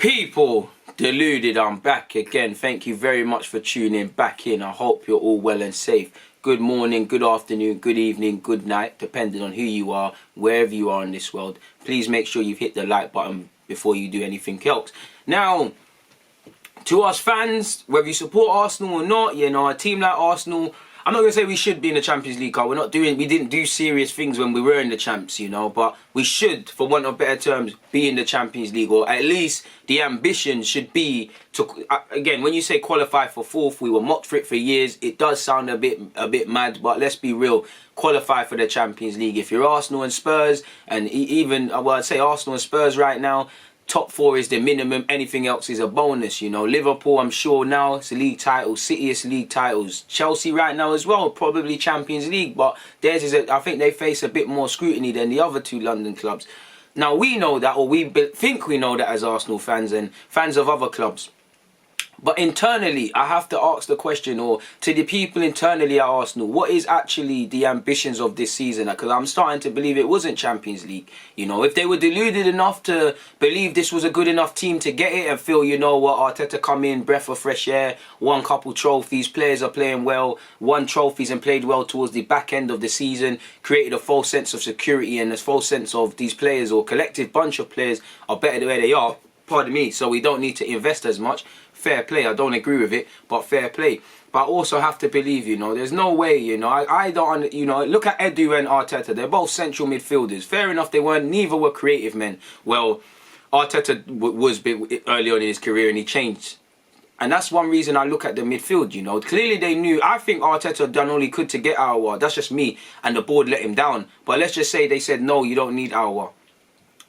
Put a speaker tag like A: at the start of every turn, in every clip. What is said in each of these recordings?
A: People, Deluded, I'm back again. Thank you very much for tuning back in. I hope you're all well and safe. Good morning, good afternoon, good evening, good night, depending on who you are, wherever you are in this world. Please make sure you've hit the like button before you do anything else. Now, to us fans, whether you support Arsenal or not, you know, a team like Arsenal, I'm not going to say we should be in the Champions League, because we didn't do serious things when we were in the Champs, you know, but we should, for want of better terms, be in the Champions League, or at least the ambition should be to, again, when you say qualify for fourth, we were mocked for it for years. It does sound a bit mad, but let's be real, qualify for the Champions League. If you're Arsenal and Spurs, and even, well, I'd say Arsenal and Spurs right now, top four is the minimum. Anything else is a bonus, you know. Liverpool, I'm sure now, it's a league title. City is league titles. Chelsea right now as well, probably Champions League. But theirs is, I think they face a bit more scrutiny than the other two London clubs. Now, we know that, or we think we know that as Arsenal fans and fans of other clubs. But internally, I have to ask the question, or to the people internally at Arsenal, what is actually the ambitions of this season? Because I'm starting to believe it wasn't Champions League. You know, if they were deluded enough to believe this was a good enough team to get it and feel, you know what, Arteta come in, breath of fresh air, won a couple trophies, players are playing well, won trophies and played well towards the back end of the season, created a false sense of security and a false sense of these players or collective bunch of players are better than where they are, pardon me, so we don't need to invest as much. Fair play, I don't agree with it, but fair play. But I also have to believe, you know, there's no way, you know, I don't, you know, look at Edu and Arteta, they're both central midfielders. Fair enough, neither were creative men. Well, Arteta was a bit early on in his career and he changed. And that's one reason I look at the midfield, you know. Clearly they knew, I think Arteta done all he could to get Aouar, that's just me, and the board let him down. But let's just say they said, no, you don't need Aouar.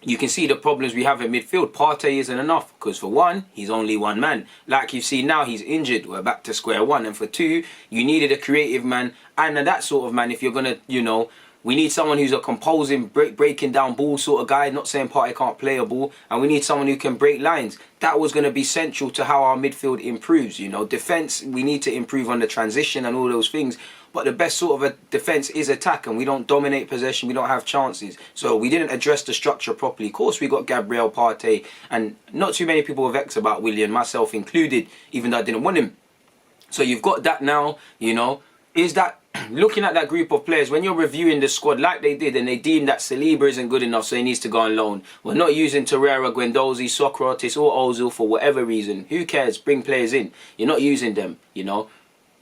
A: You can see the problems we have in midfield. Partey isn't enough because for one, he's only one man. Like you see now, he's injured. We're back to square one. And for two, you needed a creative man and that sort of man. If you're going to, you know, we need someone who's a composing, breaking down ball sort of guy. Not saying Partey can't play a ball. And we need someone who can break lines. That was going to be central to how our midfield improves. You know, defence, we need to improve on the transition and all those things. But the best sort of a defence is attack, and we don't dominate possession, we don't have chances. So we didn't address the structure properly. Of course, we got Gabriel, Partey, and not too many people were vexed about Willian, myself included, even though I didn't want him. So you've got that now, you know. Is that, looking at that group of players, when you're reviewing the squad like they did, and they deemed that Saliba isn't good enough, so he needs to go on loan. We're not using Torreira, Guendouzi, Socrates, or Ozil for whatever reason. Who cares? Bring players in. You're not using them, you know.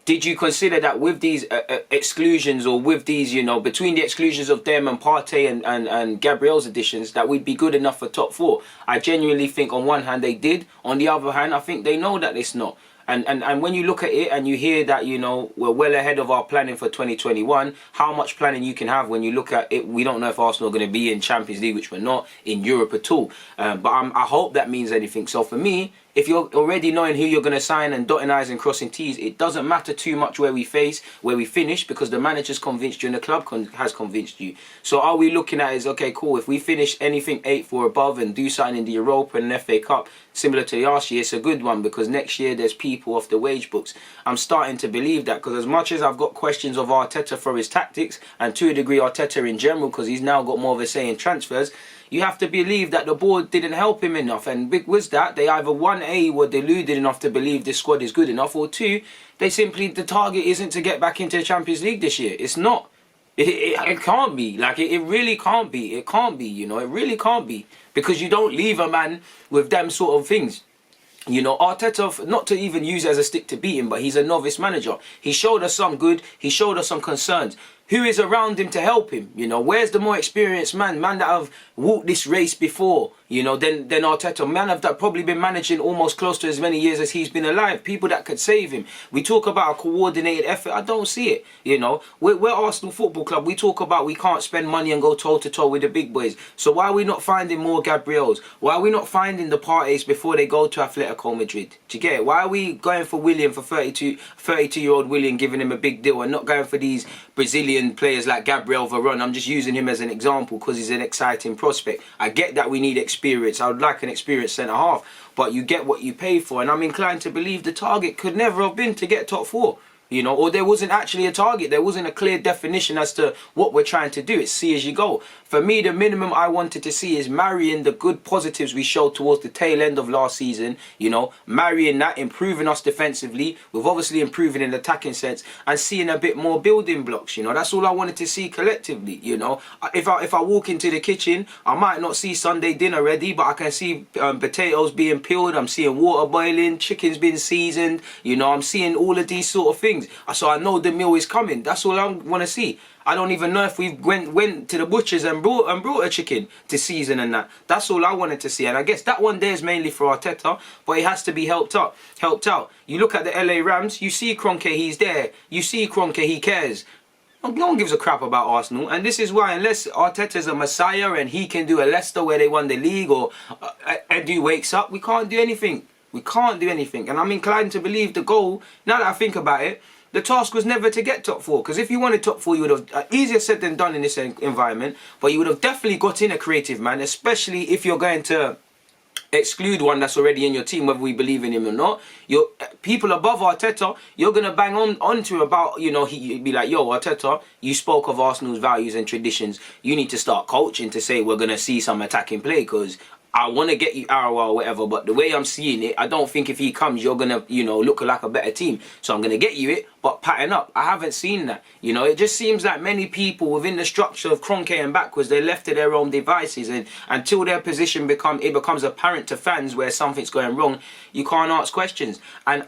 A: Did you consider that with these exclusions, or with these, you know, between the exclusions of them and Partey and Gabriel's additions, that we'd be good enough for top four? I genuinely think on one hand they did. On the other hand, I think they know that it's not. And when you look at it and you hear that, you know, we're well ahead of our planning for 2021, how much planning you can have when you look at it. We don't know if Arsenal are going to be in Champions League, which we're not, in Europe at all. But I hope that means anything. So for me, if you're already knowing who you're going to sign and dotting I's and crossing T's, it doesn't matter too much where we finish, because the manager's convinced you and the club has convinced you. So all we looking at is, okay, cool, if we finish anything 8th or above and do something in the Europa and FA Cup, similar to last year, it's a good one, because next year there's people off the wage books. I'm starting to believe that, because as much as I've got questions of Arteta for his tactics, and to a degree Arteta in general, because he's now got more of a say in transfers, you have to believe that the board didn't help him enough. And big was that they either, one, A, were deluded enough to believe this squad is good enough, or two, they simply, the target isn't to get back into the Champions League this year. It's not. It can't be. Like, it really can't be. It can't be, you know. It really can't be. Because you don't leave a man with them sort of things. You know, Arteta, not to even use it as a stick to beat him, but he's a novice manager. He showed us some good. He showed us some concerns. Who is around him to help him? You know, where's the more experienced man that have walked this race before, you know, than Arteta? Man that probably been managing almost close to as many years as he's been alive. People that could save him. We talk about a coordinated effort. I don't see it, you know. We're Arsenal Football Club. We talk about we can't spend money and go toe-to-toe with the big boys. So why are we not finding more Gabriels? Why are we not finding the Parteys before they go to Atletico Madrid? Do you get it? Why are we going for Willian, for 32-year-old Willian, giving him a big deal, and not going for these Brazilian players like Gabriel Varane? I'm just using him as an example because he's an exciting prospect. I get that we need experience. I would like an experienced centre-half. But you get what you pay for. And I'm inclined to believe the target could never have been to get top four. You know, or there wasn't actually a target. There wasn't a clear definition as to what we're trying to do. It's see as you go. For me, the minimum I wanted to see is marrying the good positives we showed towards the tail end of last season, you know, marrying that, improving us defensively, with obviously improving in the attacking sense, and seeing a bit more building blocks, you know. That's all I wanted to see collectively, you know. If I walk into the kitchen, I might not see Sunday dinner ready, but I can see potatoes being peeled, I'm seeing water boiling, chicken's been seasoned, you know, I'm seeing all of these sort of things. So I know the meal is coming. That's all I want to see. I don't even know if we went to the butchers and brought a chicken to season and that. That's all I wanted to see. And I guess that one there is mainly for Arteta, but it has to be helped out. You look at the LA Rams, you see Kroenke, he's there. You see Kroenke, he cares. No one gives a crap about Arsenal, and this is why, unless Arteta's a messiah and he can do a Leicester where they won the league, or Edu wakes up, we can't do anything. We can't do anything. And I'm inclined to believe the goal, now that I think about it, the task was never to get top 4. Because if you wanted top 4, you would have, easier said than done in this environment, but you would have definitely got in a creative man, especially if you're going to exclude one that's already in your team, whether we believe in him or not. Your people above Arteta, you're going to bang on to about, you know, he'd be like, yo, Arteta, you spoke of Arsenal's values and traditions. You need to start coaching to say we're going to see some attacking play, because I want to get you Arawa or whatever, but the way I'm seeing it, I don't think if he comes, you're going to, you know, look like a better team. So I'm going to get you it, but pattern up. I haven't seen that. You know, it just seems like many people within the structure of Kroenke and backwards, they're left to their own devices. And until their position becomes apparent to fans where something's going wrong, you can't ask questions. And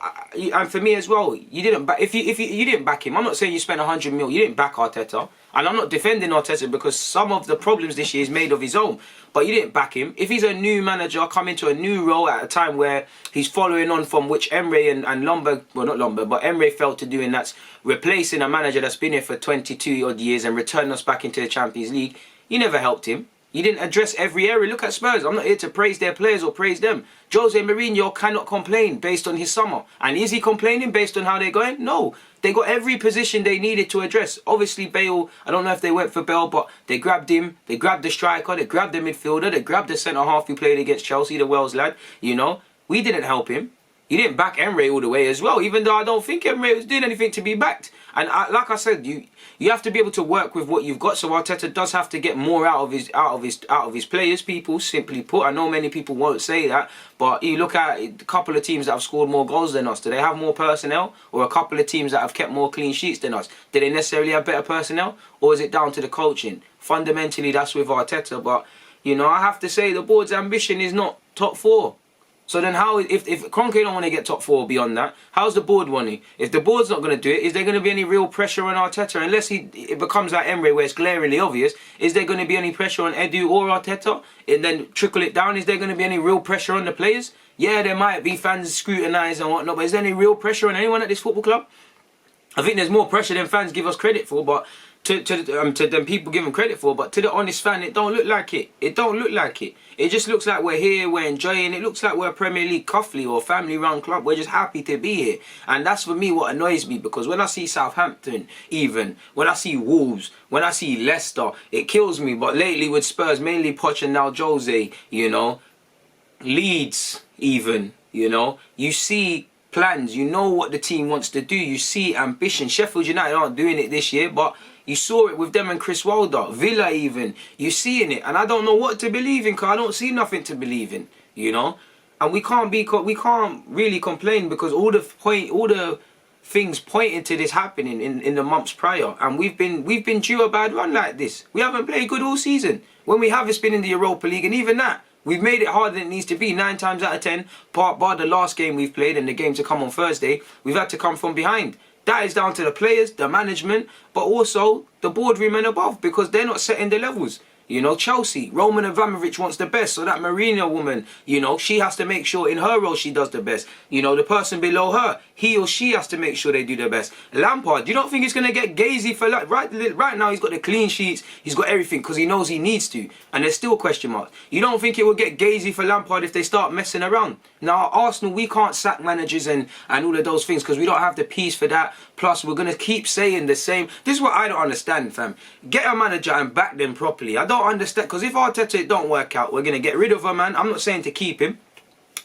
A: for me as well, you didn't back, if you didn't back him, I'm not saying you spent 100 mil, you didn't back Arteta. And I'm not defending Arteta because some of the problems this year is made of his own. But you didn't back him. If he's a new manager coming to a new role at a time where he's following on from which Emre and Lombard, well not Lombard, but Emre failed to do, and that's replacing a manager that's been here for 22 odd years and returning us back into the Champions League, you never helped him. You didn't address every area. Look at Spurs. I'm not here to praise their players or praise them. Jose Mourinho cannot complain based on his summer. And is he complaining based on how they're going? No. They got every position they needed to address. Obviously, Bale, I don't know if they went for Bale, but they grabbed him. They grabbed the striker. They grabbed the midfielder. They grabbed the centre-half who played against Chelsea, the Wales lad. You know, we didn't help him. You didn't back Emre all the way as well, even though I don't think Emre was doing anything to be backed. And like I said, you have to be able to work with what you've got. So Arteta does have to get more out of his players. People, simply put, I know many people won't say that, but you look at a couple of teams that have scored more goals than us. Do they have more personnel, or a couple of teams that have kept more clean sheets than us? Do they necessarily have better personnel, or is it down to the coaching? Fundamentally, that's with Arteta. But you know, I have to say the board's ambition is not top 4. So then how, if Kroenke don't want to get top 4 beyond that, how's the board wanting? If the board's not going to do it, is there going to be any real pressure on Arteta? Unless it becomes like Emre where it's glaringly obvious, is there going to be any pressure on Edu or Arteta? And then trickle it down, is there going to be any real pressure on the players? Yeah, there might be fans scrutinise and whatnot, but is there any real pressure on anyone at this football club? I think there's more pressure than fans give us credit for, but to them people give them credit for, but to the honest fan, it don't look like it. It don't look like it. It just looks like we're here, we're enjoying. It looks like we're a Premier League cuffley or family-run club. We're just happy to be here. And that's for me what annoys me, because when I see Southampton, even, when I see Wolves, when I see Leicester, it kills me. But lately with Spurs, mainly Poch and now Jose, you know, Leeds even, you know, you see plans, you know what the team wants to do, you see ambition. Sheffield United aren't doing it this year, but you saw it with them and Chris Wilder. Villa even, you're seeing it, and I don't know what to believe in, because I don't see nothing to believe in, you know. And we can't really complain, because all the things pointing to this happening in the months prior, and we've been due a bad run like this. We haven't played good all season. When we have, it's been in the Europa League, and even that, we've made it harder than it needs to be. 9 times out of 10, bar the last game we've played and the game to come on Thursday, we've had to come from behind. That is down to the players, the management, but also the boardroom and above, because they're not setting the levels. You know, Chelsea, Roman Abramovich wants the best, so that Marina woman, you know, she has to make sure in her role she does the best. You know, the person below her, he or she has to make sure they do the best. Lampard, you don't think he's going to get gazy for like right now? He's got the clean sheets, he's got everything because he knows he needs to, and there's still question marks. You don't think it will get gazy for Lampard if they start messing around? Now, Arsenal, we can't sack managers and all of those things because we don't have the peace for that. Plus, we're going to keep saying the same. This is what I don't understand, fam. Get a manager and back them properly. I don't understand, because if Arteta don't work out, we're going to get rid of a man. I'm not saying to keep him.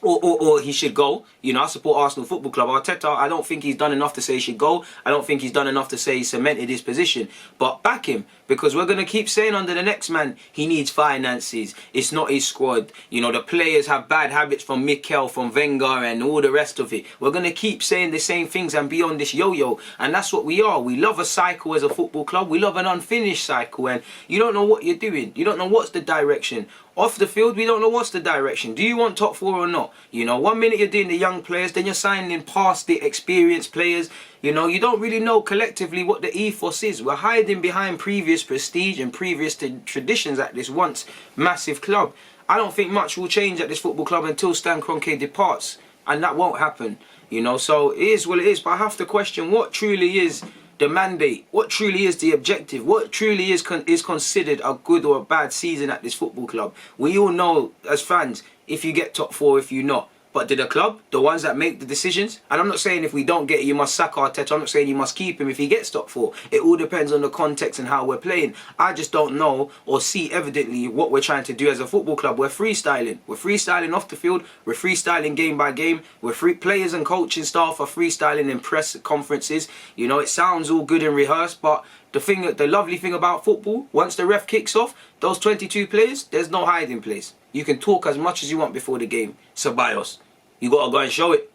A: or he should go. You know, I support Arsenal Football Club. Arteta, I don't think he's done enough to say he should go. I don't think he's done enough to say he cemented his position. But back him, because we're going to keep saying under the next man, he needs finances. It's not his squad. You know, the players have bad habits from Mikel, from Wenger and all the rest of it. We're going to keep saying the same things and be on this yo-yo. And that's what we are. We love a cycle as a football club. We love an unfinished cycle. And you don't know what you're doing. You don't know what's the direction. Off the field, we don't know what's the direction. Do you want top four or not? You know, 1 minute you're doing the young players, then you're signing in past the experienced players. You know, you don't really know collectively what the ethos is. We're hiding behind previous prestige and previous traditions at this once massive club. I don't think much will change at this football club until Stan Kroenke departs. And that won't happen. You know, so it is what it is. But I have to question what truly is the mandate, what truly is the objective, what truly is considered a good or a bad season at this football club. We all know as fans if you get top four, if you're not. But do the club, the ones that make the decisions? And I'm not saying if we don't get it, you must sack Arteta. I'm not saying you must keep him if he gets top four. It all depends on the context and how we're playing. I just don't know or see evidently what we're trying to do as a football club. We're freestyling. We're freestyling off the field. We're freestyling game by game. Players and coaching staff are freestyling in press conferences. You know, it sounds all good and rehearsed, but the lovely thing about football, once the ref kicks off, those 22 players, there's no hiding place. You can talk as much as you want before the game. Ceballos, you got to go and show it.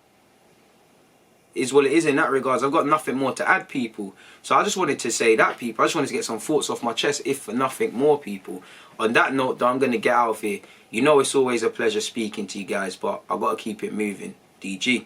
A: Is what it is in that regards. I've got nothing more to add, people. So I just wanted to say that, people. I just wanted to get some thoughts off my chest, if for nothing more, people. On that note, though, I'm going to get out of here. You know it's always a pleasure speaking to you guys, but I've got to keep it moving. DG.